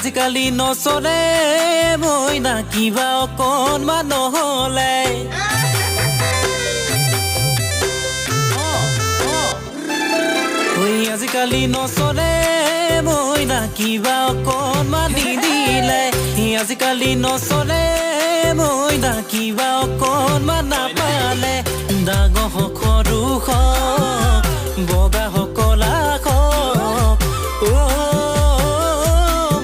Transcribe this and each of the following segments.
আজিকালি নচলে মইনা কিবা অকণমান নহ'লে আজিকালি নচলে মইনা কিবা অকণমান নিদিলে আজিকালি নচলে মইনা কিবা অকণমান নাপালে ডাঙৰ হওক সৰু হওক বগা হওক ক'লা হওক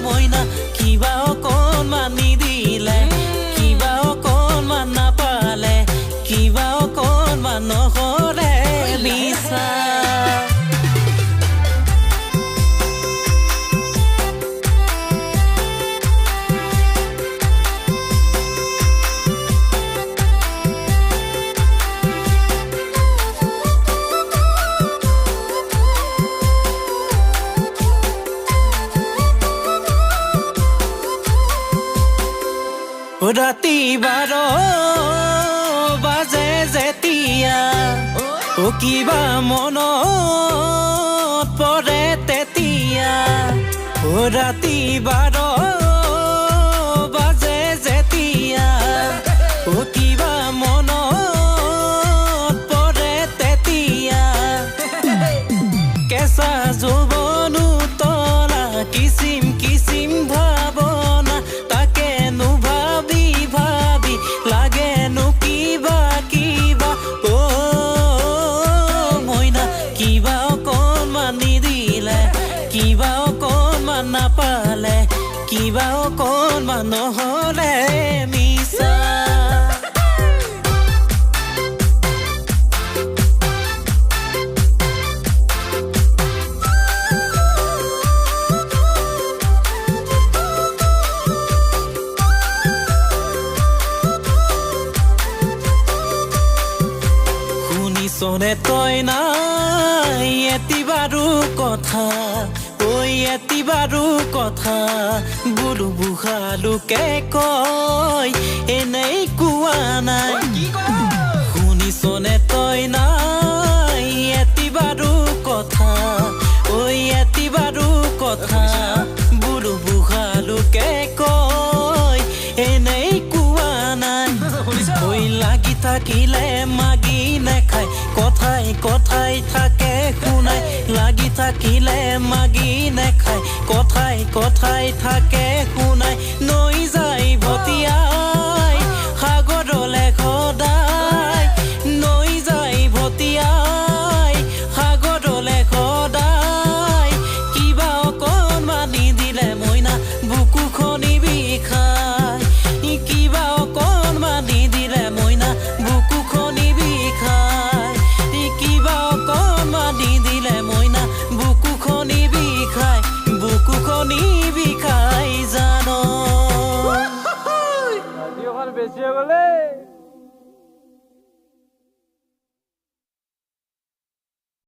মইনা কিবা অকণমান নিদিলে কিবা অকণমান নাপালে কিবা অকণমান নহ'লে লিচা ৰাতি 12 বাজে যেতিয়া কিবা মনত পৰে তেতিয়া ৰাতি 12 বাজে যেতিয়া কিবা মনত পৰে তেতিয়া কেঁচা যৌৱন উতলা কিচিম কিচিম ভাৱনা তাকে কিবা অকণমান নাপালে কিবা অকণমান নহ'লে মিছা শুনিছনে তই নাই এটি বাৰু কথা এটি বাৰু কথা বুঢ়ো বুঢ়ালোকে কয় এনেই কোৱা নাই শুনিছনে তই নাই এটি বাৰু কথা এটি বাৰু কথা বুঢ়ো বুঢ়ালোকে কয় এনেই কোৱা নাই লাগি থাকিলে মাগি নেখায় কথাই কথাই থাকে শুনাই লাগি থাকিলে মাগি নেখায় কথাই কথাই থাকে শুনাই নৈ যায় ভটিয়াই সাগৰলে সদায় নৈ যায় ভটিয়াই সাগৰলে সদায় কিবা অকণমান নিদিলে মইনা বুকুখনি বিষায় কিবা অকণমান নিদিলে মইনা বুকুখনি বিষায় কিবা অকণমান নিদিলে মইনা বুকুখনি বিষায় জানো বেছি হৈ গ'লে